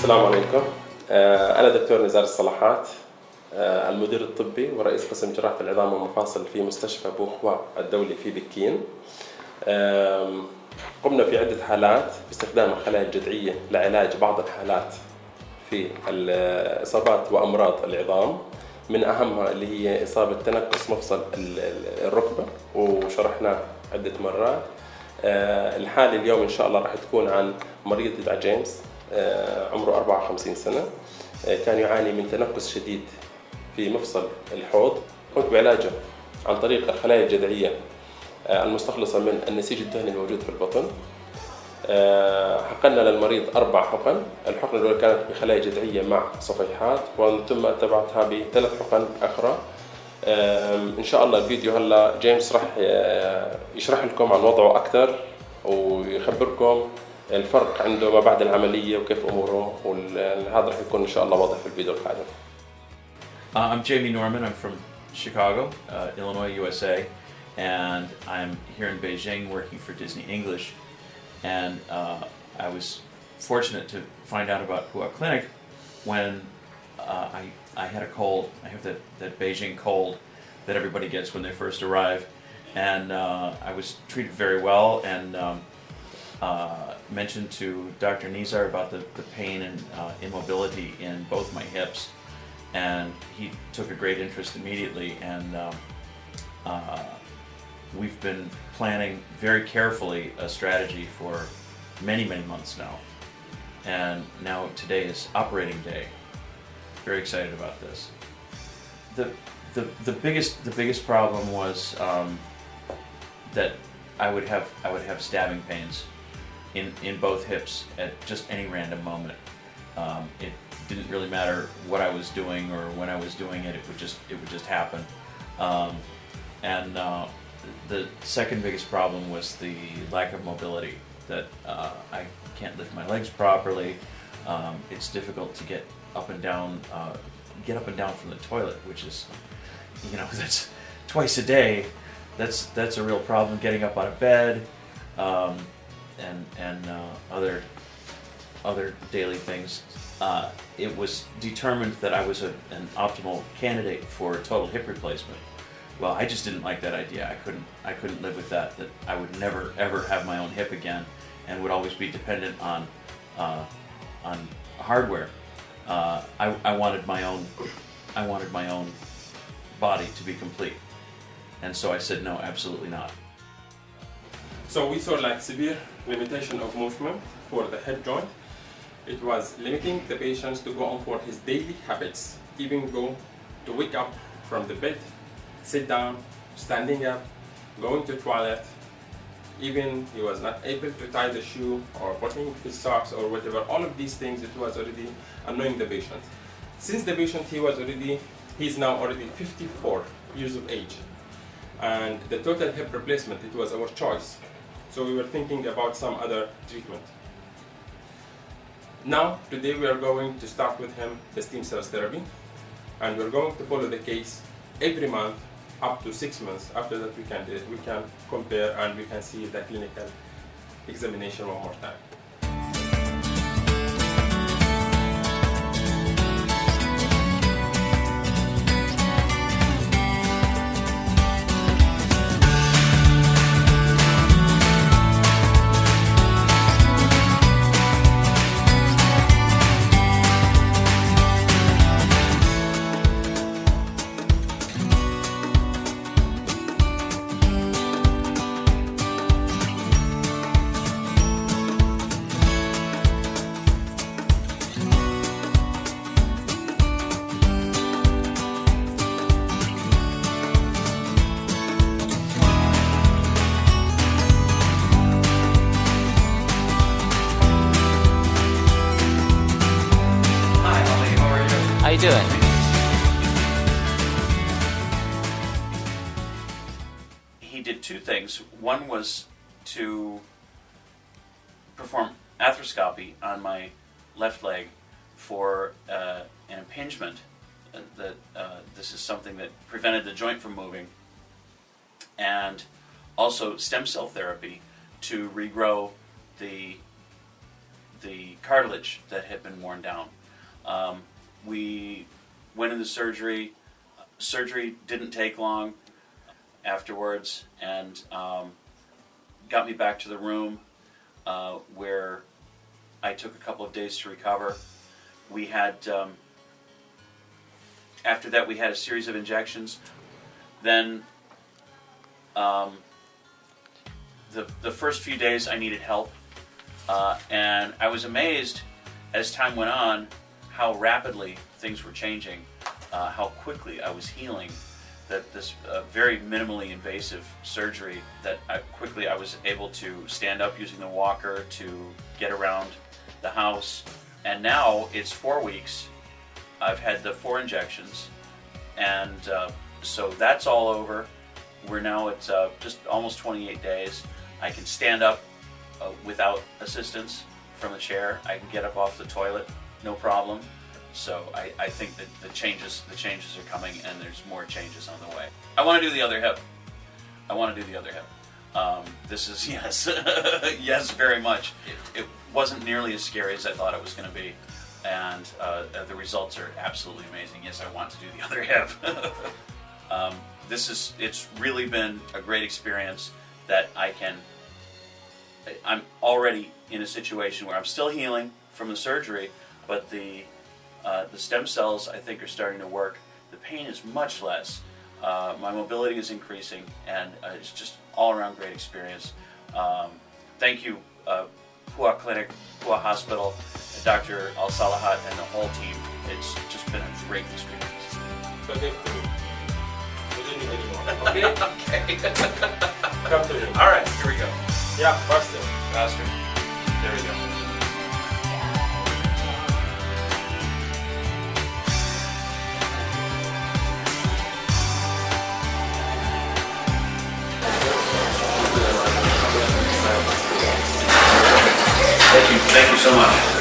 السلام عليكم. أنا دكتور نزار الصلاحات، المدير الطبي ورئيس قسم جراحة العظام والمفاصل في مستشفى بوخوا الدولي في بكين. قمنا في عدة حالات باستخدام الخلايا الجذعية لعلاج بعض الحالات في الإصابات وأمراض العظام، من أهمها اللي هي إصابة تنقص مفصل الركبة وشرحناه عدة مرات. الحالة اليوم إن شاء الله راح تكون عن مريض يدعى جيمس، عمره 54 سنة، كان يعاني من تنقص شديد في مفصل الحوض. قمت بعلاجه عن طريق الخلايا الجذعية المستخلصة من النسيج الدهني الموجود في البطن. حقنا للمريض 4 حقن. الحقنة الأولى كانت بخلايا جذعية مع صفيحات، وثم اتبعتها ب3 حقن أخرى. إن شاء الله الفيديو هلا جيمس راح يشرح لكم عن وضعه أكثر ويخبركم الفرق عنده ما بعد العملية وكيف أموره، وهذا راح يكون إن شاء الله واضح في الفيديو القادم. I'm Jamie Norman. I'm from Chicago, Illinois, USA, and I'm here in Beijing working for Disney English. And I was fortunate to find out about Hua Clinic when I had a cold. I have that Beijing cold that everybody gets when they first arrive, and I was treated very well and mentioned to Dr. Nizar about the pain and immobility in both my hips, and he took a great interest immediately, and we've been planning very carefully a strategy for many months now, and now today is operating day. Very excited about this. The biggest problem was that I would have stabbing pains in both hips at just any random moment. It didn't really matter what I was doing or when I was doing it. It would just happen. The second biggest problem was the lack of mobility. That I can't lift my legs properly. It's difficult to get up and down from the toilet, which is, that's twice a day. That's a real problem. Getting up out of bed, and other daily things. It was determined that I was an optimal candidate for total hip replacement. Well, I just didn't like that idea. I couldn't live with that I would never ever have my own hip again, and would always be dependent on hardware. I wanted my own body to be complete, and so I said no, absolutely not. So we saw like severe limitation of movement for the hip joint. It was limiting the patient to go on for his daily habits, even go to wake up from the bed, sit down, standing up, going to toilet. Even he was not able to tie the shoe or putting his socks or whatever. All of these things, it was already annoying the patient. Since the patient, he's now already 54 years of age, and the total hip replacement, it was our choice. So we were thinking about some other treatment. Now, today we are going to start with him the stem cells therapy, and we're going to follow the case every month up to 6 months. After that we can compare and we can see the clinical examination one more time. How you doing? He did 2 things. One was to perform arthroscopy on my left leg for an impingement. This is something that prevented the joint from moving, and also stem cell therapy to regrow the cartilage that had been worn down. We went into surgery. Surgery didn't take long afterwards, and got me back to the room where I took a couple of days to recover. We had, after that, we had a series of injections. Then the first few days I needed help, and I was amazed as time went on how rapidly things were changing, how quickly I was healing. That this very minimally invasive surgery, that quickly I was able to stand up using the walker, to get around the house, and now it's 4 weeks. I've had the 4 injections, and so that's all over. We're now at just almost 28 days. I can stand up without assistance from the chair. I can get up off the toilet, no problem. So I think that the changes are coming, and there's more changes on the way. I want to do the other hip. This is, yes, yes, very much. It wasn't nearly as scary as I thought it was going to be, and the results are absolutely amazing. Yes, I want to do the other hip. It's really been a great experience that I'm already in a situation where I'm still healing from the surgery, but the stem cells, I think, are starting to work. The pain is much less. My mobility is increasing, and it's just all-around great experience. Thank you, Pua Clinic, Pua Hospital, Dr. Al-Salahat, and the whole team. It's just been a great experience. So give to me. We don't need any more. Okay? Okay. Come to me. All right, here we go. Yeah, faster. Faster. There we go. Thank you so much.